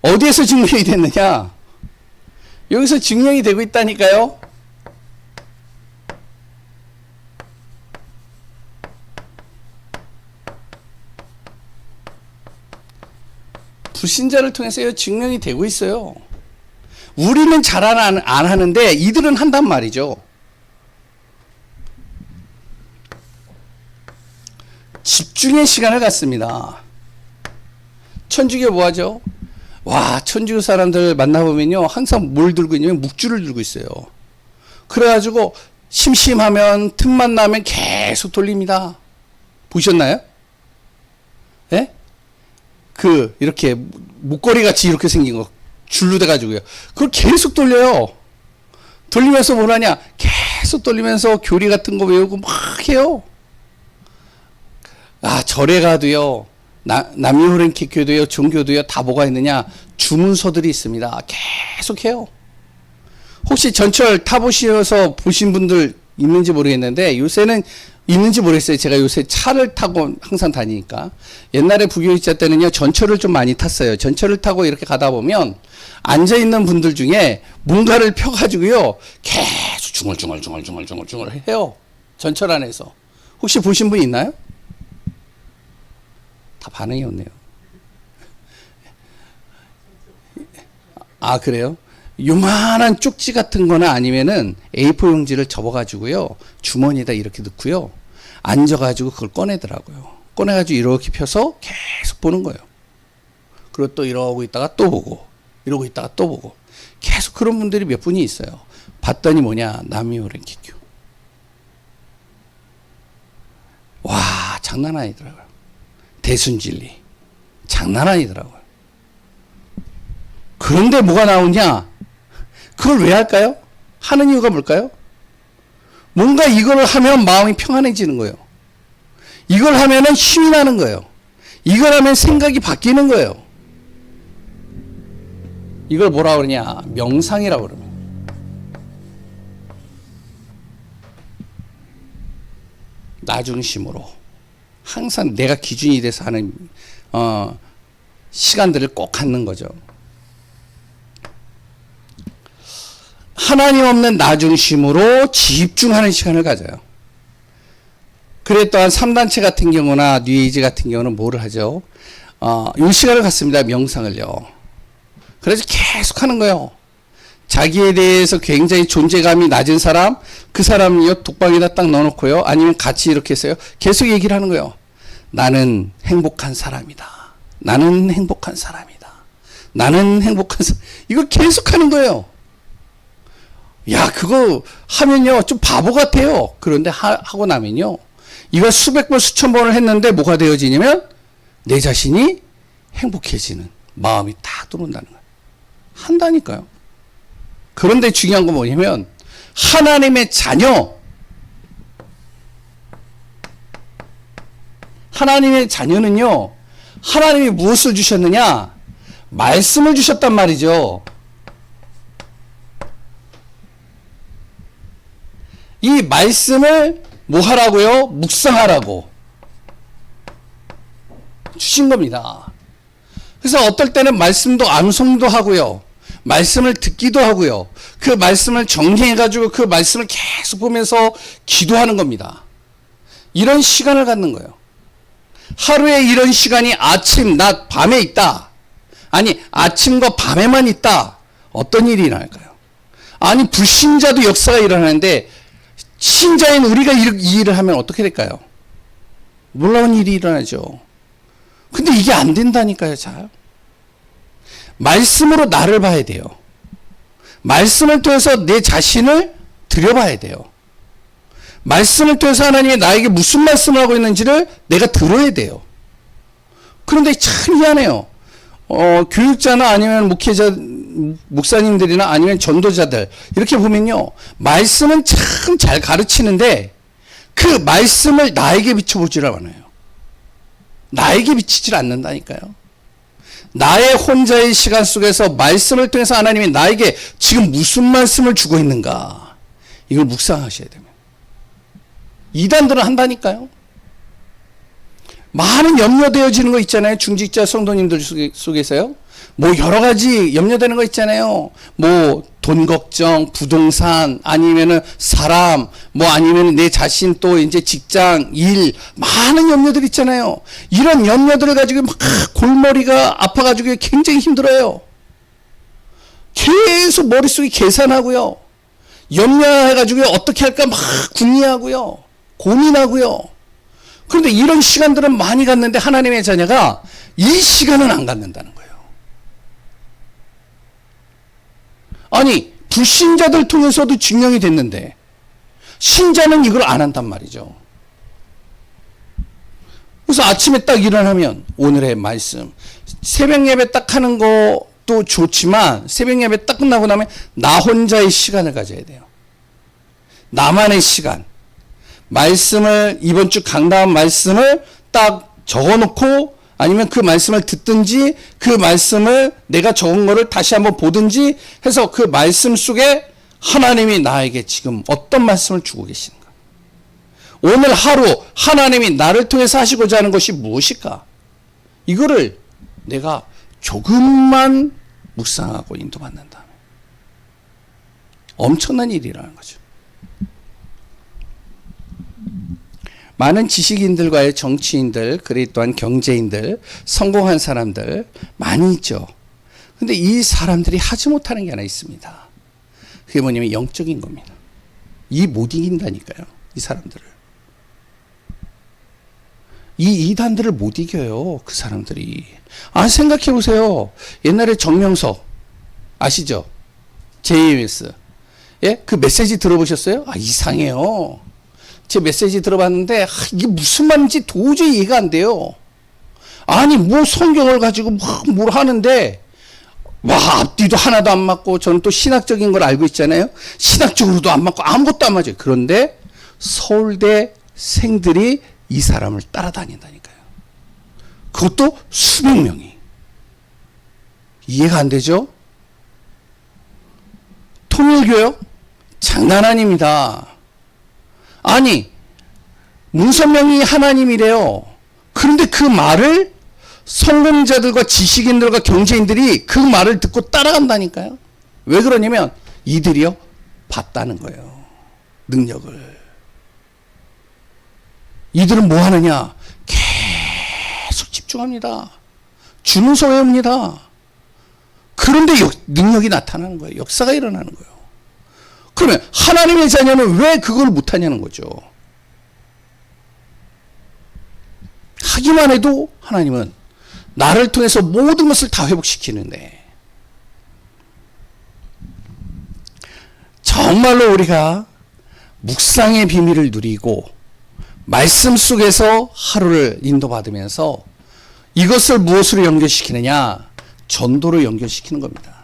어디에서 증명이 됐느냐? 여기서 증명이 되고 있다니까요. 불신자를 통해서 증명이 되고 있어요. 우리는 잘 안 하는데 이들은 한단 말이죠. 집중의 시간을 갖습니다. 천주교 뭐 하죠? 와, 천주교 사람들 만나보면요, 항상 뭘 들고 있냐면 묵주를 들고 있어요. 그래가지고 심심하면 틈만 나면 계속 돌립니다. 보셨나요? 예? 이렇게 목걸이 같이 이렇게 생긴 거 줄로 돼가지고요. 그걸 계속 돌려요. 돌리면서 뭘 하냐? 계속 돌리면서 교리 같은 거 외우고 막 해요. 아, 절에 가도요, 남유호랭키교도요, 종교도요, 다 뭐가 있느냐? 주문서들이 있습니다. 계속 해요. 혹시 전철 타보셔서 보신 분들 있는지 모르겠는데, 요새는 있는지 모르겠어요. 제가 요새 차를 타고 항상 다니니까. 옛날에 부교육자 때는요, 전철을 좀 많이 탔어요. 전철을 타고 이렇게 가다 보면 앉아있는 분들 중에 뭔가를 펴가지고요, 계속 중얼중얼 해요. 전철 안에서. 혹시 보신 분 있나요? 다 반응이 없네요. 아, 그래요? 요만한 쪽지 같은 거나 아니면은 A4 용지를 접어가지고요, 주머니에다 이렇게 넣고요, 앉아가지고 그걸 꺼내더라고요. 꺼내가지고 이렇게 펴서 계속 보는 거예요. 그리고 또 이러고 있다가 또 보고, 이러고 있다가 또 보고. 계속 그런 분들이 몇 분이 있어요. 봤더니 뭐냐? 남유호랭키교. 와, 장난 아니더라고요. 대순진리. 장난 아니더라고요. 그런데 뭐가 나오냐? 그걸 왜 할까요? 하는 이유가 뭘까요? 뭔가 이걸 하면 마음이 평안해지는 거예요. 이걸 하면은 힘이 나는 거예요. 이걸 하면 생각이 바뀌는 거예요. 이걸 뭐라 그러냐? 명상이라고 그러면. 나 중심으로. 항상 내가 기준이 돼서 하는, 시간들을 꼭 갖는 거죠. 하나님 없는 나 중심으로 집중하는 시간을 가져요. 그래 또한 3단체 같은 경우나 뉴에이지 같은 경우는 뭐를 하죠? 이 시간을 갖습니다. 명상을요. 그래서 계속 하는 거예요. 자기에 대해서 굉장히 존재감이 낮은 사람, 그 사람이요, 독방에다 딱 넣어놓고요, 아니면 같이 이렇게 해서요, 계속 얘기를 하는 거예요. 나는 행복한 사람이다. 나는 행복한 사람이다. 나는 행복한 사람. 이걸 계속 하는 거예요. 야, 그거 하면요, 좀 바보 같아요. 그런데 하고 나면요, 이걸 수백 번, 수천 번을 했는데 뭐가 되어지냐면 내 자신이 행복해지는 마음이 딱 들어온다는 거예요. 한다니까요. 그런데 중요한 건 뭐냐면 하나님의 자녀, 하나님의 자녀는요, 하나님이 무엇을 주셨느냐? 말씀을 주셨단 말이죠. 이 말씀을 뭐 하라고요? 묵상하라고 주신 겁니다. 그래서 어떨 때는 말씀도 암송도 하고요, 말씀을 듣기도 하고요, 그 말씀을 정리해가지고 그 말씀을 계속 보면서 기도하는 겁니다. 이런 시간을 갖는 거예요. 하루에 이런 시간이 아침, 낮, 밤에 있다. 아니, 아침과 밤에만 있다. 어떤 일이 일어날까요? 아니, 불신자도 역사가 일어나는데 신자인 우리가 이 일을 하면 어떻게 될까요? 놀라운 일이 일어나죠. 근데 이게 안 된다니까요, 잘. 말씀으로 나를 봐야 돼요. 말씀을 통해서 내 자신을 들여봐야 돼요. 말씀을 통해서 하나님이 나에게 무슨 말씀을 하고 있는지를 내가 들어야 돼요. 그런데 참 희한해요. 교육자나 아니면 목사님들이나 아니면 전도자들, 이렇게 보면요, 말씀은 참 잘 가르치는데 그 말씀을 나에게 비춰보지를 않아요. 나에게 비치질 않는다니까요. 나의 혼자의 시간 속에서 말씀을 통해서 하나님이 나에게 지금 무슨 말씀을 주고 있는가, 이걸 묵상하셔야 됩니다. 이단들은 한다니까요. 많은 염려되어지는 거 있잖아요. 중직자 성도님들 속에서요. 뭐 여러 가지 염려되는 거 있잖아요. 뭐 돈 걱정, 부동산, 아니면은 사람, 뭐 아니면 내 자신 또 이제 직장, 일, 많은 염려들 있잖아요. 이런 염려들을 가지고 막 골머리가 아파가지고 굉장히 힘들어요. 계속 머릿속에 계산하고요. 염려해가지고 어떻게 할까 막 궁리하고요. 고민하고요. 그런데 이런 시간들은 많이 갔는데 하나님의 자녀가 이 시간은 안 갖는다는 거예요. 아니, 불신자들 통해서도 증명이 됐는데 신자는 이걸 안 한단 말이죠. 그래서 아침에 딱 일어나면 오늘의 말씀, 새벽 예배 딱 하는 것도 좋지만 새벽 예배 딱 끝나고 나면 나 혼자의 시간을 가져야 돼요. 나만의 시간. 말씀을, 이번 주 강단 말씀을 딱 적어놓고 아니면 그 말씀을 듣든지 그 말씀을 내가 적은 거를 다시 한번 보든지 해서 그 말씀 속에 하나님이 나에게 지금 어떤 말씀을 주고 계신가? 오늘 하루 하나님이 나를 통해서 하시고자 하는 것이 무엇일까? 이거를 내가 조금만 묵상하고 인도받는다면 엄청난 일이라는 거죠. 많은 지식인들과의 정치인들, 그리고 또한 경제인들, 성공한 사람들 많이 있죠. 근데 이 사람들이 하지 못하는 게 하나 있습니다. 그게 뭐냐면 영적인 겁니다. 이 못 이긴다니까요. 이 사람들을. 이 이단들을 못 이겨요. 그 사람들이. 아, 생각해 보세요. 옛날에 정명석 아시죠? JMS. 예? 그 메시지 들어보셨어요? 아, 이상해요. 제 메시지 들어봤는데 이게 무슨 말인지 도저히 이해가 안 돼요. 아니 뭐 성경을 가지고 뭘 하는데 와 앞뒤도 하나도 안 맞고 저는 또 신학적인 걸 알고 있잖아요. 신학적으로도 안 맞고 아무것도 안 맞아요. 그런데 서울대 생들이 이 사람을 따라다닌다니까요. 그것도 수백 명이. 이해가 안 되죠? 통일교요? 장난 아닙니다. 아니, 문선명이 하나님이래요. 그런데 그 말을 성공자들과 지식인들과 경제인들이 그 말을 듣고 따라간다니까요. 왜 그러냐면 이들이요 봤다는 거예요. 능력을. 이들은 뭐 하느냐? 계속 집중합니다. 주문서 외웁니다. 그런데 능력이 나타나는 거예요. 역사가 일어나는 거예요. 그러면 하나님의 자녀는 왜 그걸 못하냐는 거죠. 하기만 해도 하나님은 나를 통해서 모든 것을 다 회복시키는데 정말로 우리가 묵상의 비밀을 누리고 말씀 속에서 하루를 인도받으면서 이것을 무엇으로 연결시키느냐? 전도로 연결시키는 겁니다.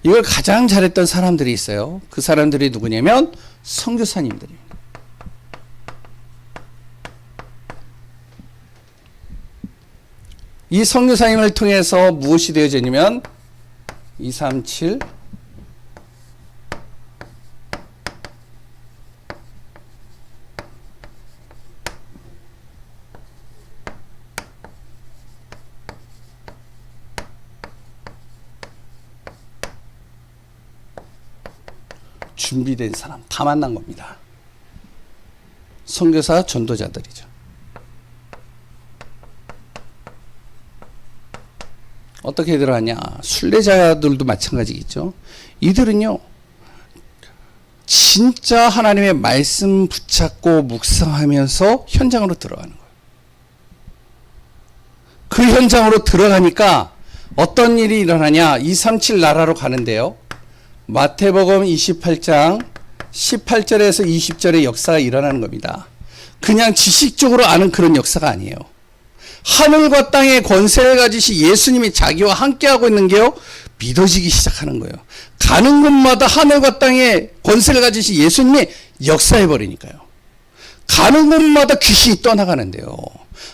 이걸 가장 잘했던 사람들이 있어요. 그 사람들이 누구냐면 선교사님들입니다. 이 선교사님을 통해서 무엇이 되어지냐면 237 준비된 사람 다 만난 겁니다. 선교사 전도자들이죠. 어떻게 들어가냐? 순례자들도 마찬가지겠죠. 이들은요 진짜 하나님의 말씀 붙잡고 묵상하면서 현장으로 들어가는 거예요. 그 현장으로 들어가니까 어떤 일이 일어나냐? 237 나라로 가는데요. 마태복음 28장 18절에서 20절의 역사가 일어나는 겁니다. 그냥 지식적으로 아는 그런 역사가 아니에요. 하늘과 땅의 권세를 가지신 예수님이 자기와 함께하고 있는 게요 믿어지기 시작하는 거예요. 가는 곳마다 하늘과 땅의 권세를 가지신 예수님이 역사해버리니까요. 가는 곳마다 귀신이 떠나가는데요.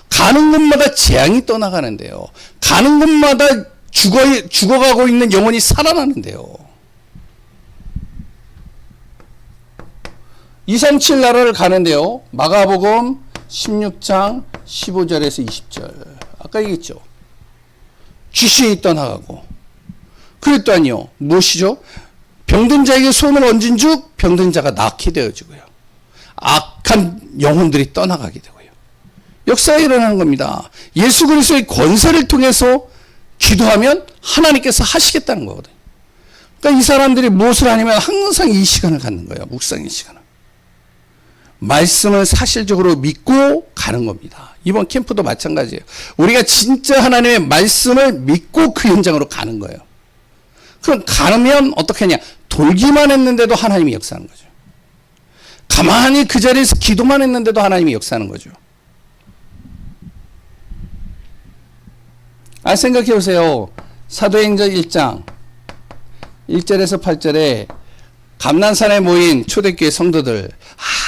가는 곳마다 재앙이 떠나가는데요. 가는 곳마다 죽어가고 있는 영혼이 살아나는데요. 237 나라를 가는데요. 마가복음 16장 15절에서 20절. 아까 얘기했죠. 귀신이 떠나가고. 그랬더니요, 무엇이죠? 병든 자에게 손을 얹은 즉 병든 자가 낫게 되어지고요. 악한 영혼들이 떠나가게 되고요. 역사가 일어나는 겁니다. 예수 그리스도의 권세를 통해서 기도하면 하나님께서 하시겠다는 거거든요. 그러니까 이 사람들이 무엇을 하냐면 항상 이 시간을 갖는 거예요. 묵상의 시간을. 말씀을 사실적으로 믿고 가는 겁니다. 이번 캠프도 마찬가지예요. 우리가 진짜 하나님의 말씀을 믿고 그 현장으로 가는 거예요. 그럼 가면 어떻게 하냐? 돌기만 했는데도 하나님이 역사하는 거죠. 가만히 그 자리에서 기도만 했는데도 하나님이 역사하는 거죠. 생각해 보세요. 사도행전 1장 1절에서 8절에 감난산에 모인 초대교회 성도들,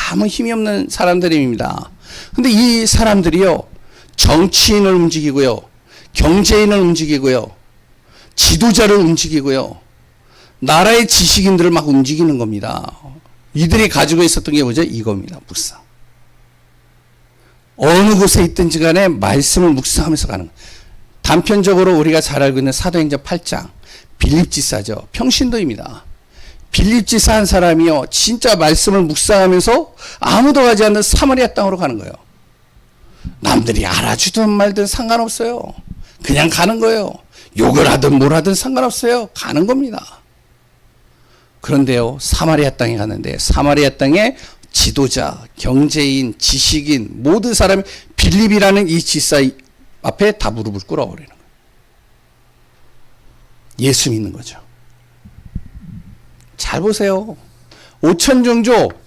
아무 힘이 없는 사람들입니다. 근데 이 사람들이요, 정치인을 움직이고요, 경제인을 움직이고요, 지도자를 움직이고요, 나라의 지식인들을 막 움직이는 겁니다. 이들이 가지고 있었던 게 뭐죠? 이겁니다. 묵상. 어느 곳에 있든지 간에 말씀을 묵상하면서 가는 거예요. 단편적으로 우리가 잘 알고 있는 사도행전 8장 빌립지사죠. 평신도입니다. 빌립지사 한 사람이요, 진짜 말씀을 묵상하면서 아무도 가지 않는 사마리아 땅으로 가는 거예요. 남들이 알아주든 말든 상관없어요. 그냥 가는 거예요. 욕을 하든 뭘 하든 상관없어요. 가는 겁니다. 그런데요, 사마리아 땅에 갔는데 사마리아 땅에 지도자, 경제인, 지식인 모든 사람이 빌립이라는 이 지사 앞에 다 무릎을 꿇어버리는 거예요. 예수 믿는 거죠. 잘 보세요. 5천 종족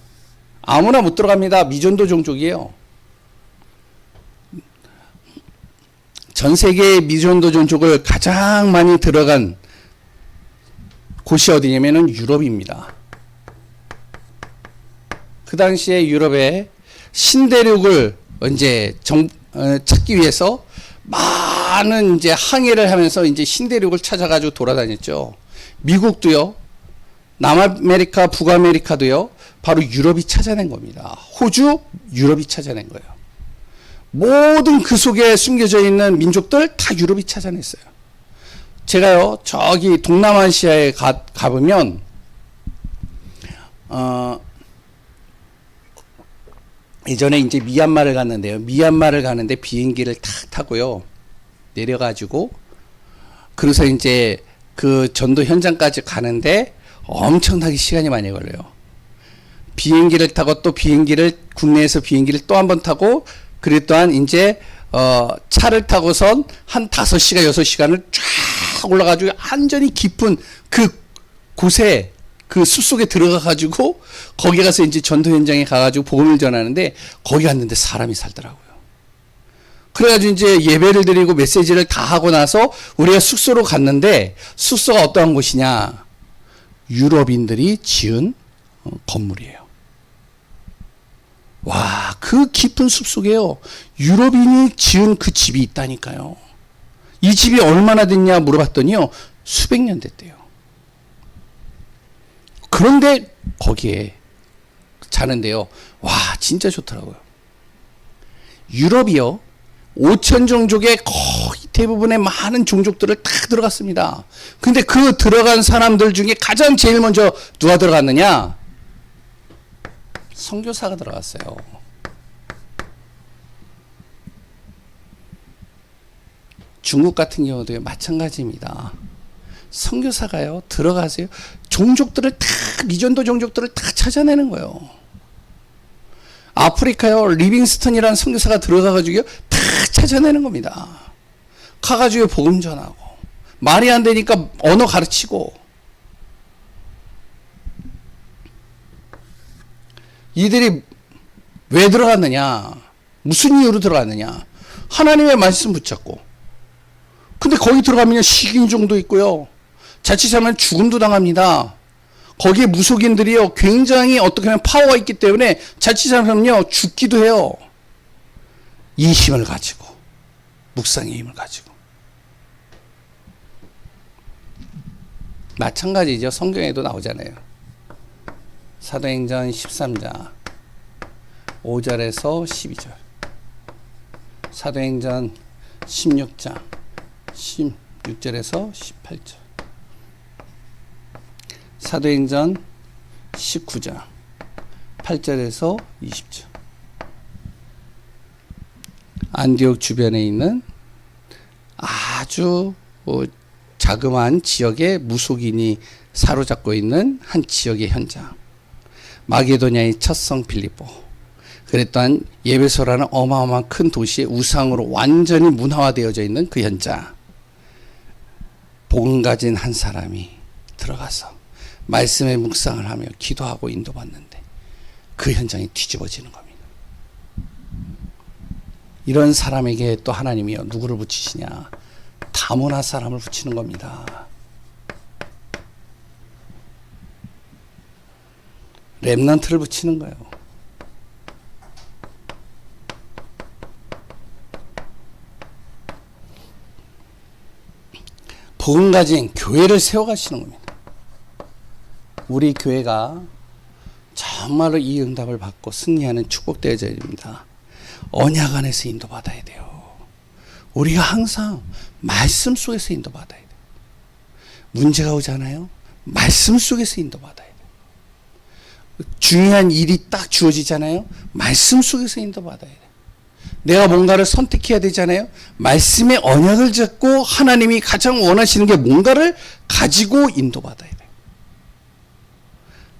아무나 못 들어갑니다. 미전도 종족이에요. 전 세계의 미전도 종족을 가장 많이 들어간 곳이 어디냐면은 유럽입니다. 그 당시에 유럽에 신대륙을 이제 찾기 위해서 많은 이제 항해를 하면서 이제 신대륙을 찾아가지고 돌아다녔죠. 미국도요, 남아메리카, 북아메리카도요, 바로 유럽이 찾아낸 겁니다. 호주, 유럽이 찾아낸 거예요. 모든 그 속에 숨겨져 있는 민족들 다 유럽이 찾아냈어요. 제가요, 저기 동남아시아에 가보면, 예전에 이제 미얀마를 갔는데요. 미얀마를 가는데 비행기를 탁 타고요, 내려가지고, 그래서 이제 그 전도 현장까지 가는데 엄청나게 시간이 많이 걸려요. 비행기를 타고 또 국내에서 비행기를 또 한 번 타고, 그랬 또한 이제, 차를 타고선 한 5시간, 6시간을 쫙 올라가지고 완전히 깊은 그 곳에 그 숲속에 들어가가지고 거기 가서 이제 전도 현장에 가가지고 복음을 전하는데 거기 갔는데 사람이 살더라고요. 그래가지고 이제 예배를 드리고 메시지를 다 하고 나서 우리가 숙소로 갔는데 숙소가 어떠한 곳이냐? 유럽인들이 지은 건물이에요. 와, 그 깊은 숲속에요, 유럽인이 지은 그 집이 있다니까요. 이 집이 얼마나 됐냐 물어봤더니요, 수백 년 됐대요. 그런데 거기에 자는데요, 와, 진짜 좋더라고요. 유럽이요, 5천 종족의 거의 대부분의 많은 종족들을 다 들어갔습니다. 근데 그 들어간 사람들 중에 가장 제일 먼저 누가 들어갔느냐? 선교사가 들어갔어요. 중국 같은 경우도 마찬가지입니다. 선교사가요, 들어가세요. 종족들을 다, 미전도 종족들을 다 찾아내는 거예요. 아프리카요, 리빙스턴이라는 선교사가 들어가가지고요, 다 찾아내는 겁니다. 가가지고 복음 전하고, 말이 안 되니까 언어 가르치고, 이들이 왜 들어갔느냐? 무슨 이유로 들어갔느냐? 하나님의 말씀 붙잡고. 근데 거기 들어가면 식인종도 있고요, 자칫하면 죽음도 당합니다. 거기에 무속인들이요, 굉장히 어떻게 보면 파워가 있기 때문에 자칫하면요, 죽기도 해요. 이 힘을 가지고, 묵상의 힘을 가지고. 마찬가지죠. 성경에도 나오잖아요. 사도행전 13장 5절에서 12절, 사도행전 16장 6절에서 18절. 사도행전 19장 8절에서 20절. 안디옥 주변에 있는 아주 자그마한 지역의 무속인이 사로잡고 있는 한 지역의 현장. 마게도냐의 첫 성 빌립보. 그랬던 예배소라는 어마어마한 큰 도시의 우상으로 완전히 문화화되어져 있는 그 현장. 복음 가진 한 사람이 들어가서 말씀의 묵상을 하며 기도하고 인도받는데 그 현장이 뒤집어지는 겁니다. 이런 사람에게 또 하나님이요 누구를 붙이시냐? 다문화 사람을 붙이는 겁니다. 렘넌트를 붙이는 거예요. 복음 가진 교회를 세워가시는 겁니다. 우리 교회가 정말로 이 응답을 받고 승리하는 축복되어져야 됩니다. 언약 안에서 인도받아야 돼요. 우리가 항상 말씀 속에서 인도받아야 돼요. 문제가 오잖아요. 말씀 속에서 인도받아야 돼요. 중요한 일이 딱 주어지잖아요. 말씀 속에서 인도받아야 돼요. 내가 뭔가를 선택해야 되잖아요. 말씀의 언약을 잡고 하나님이 가장 원하시는 게 뭔가를 가지고 인도받아야 돼요.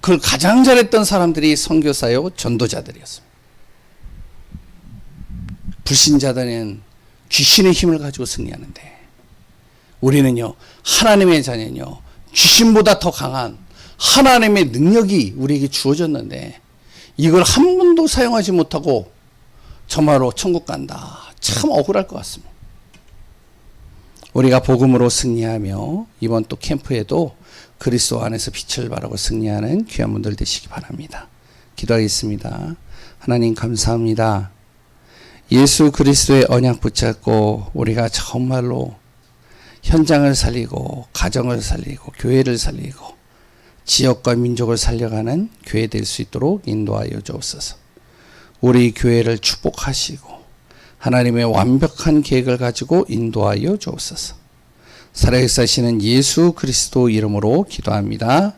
그걸 가장 잘했던 사람들이 선교사요 전도자들이었습니다. 불신자들은 귀신의 힘을 가지고 승리하는데 우리는요 하나님의 자녀는요 귀신보다 더 강한 하나님의 능력이 우리에게 주어졌는데 이걸 한 번도 사용하지 못하고 정말로 천국 간다. 참 억울할 것 같습니다. 우리가 복음으로 승리하며 이번 또 캠프에도 그리스도 안에서 빛을 발하고 승리하는 귀한 분들 되시기 바랍니다. 기도하겠습니다. 하나님 감사합니다. 예수 그리스도의 언약 붙잡고 우리가 정말로 현장을 살리고 가정을 살리고 교회를 살리고 지역과 민족을 살려가는 교회 될 수 있도록 인도하여 주옵소서. 우리 교회를 축복하시고 하나님의 완벽한 계획을 가지고 인도하여 주옵소서. 살아계시는 예수 그리스도 이름으로 기도합니다.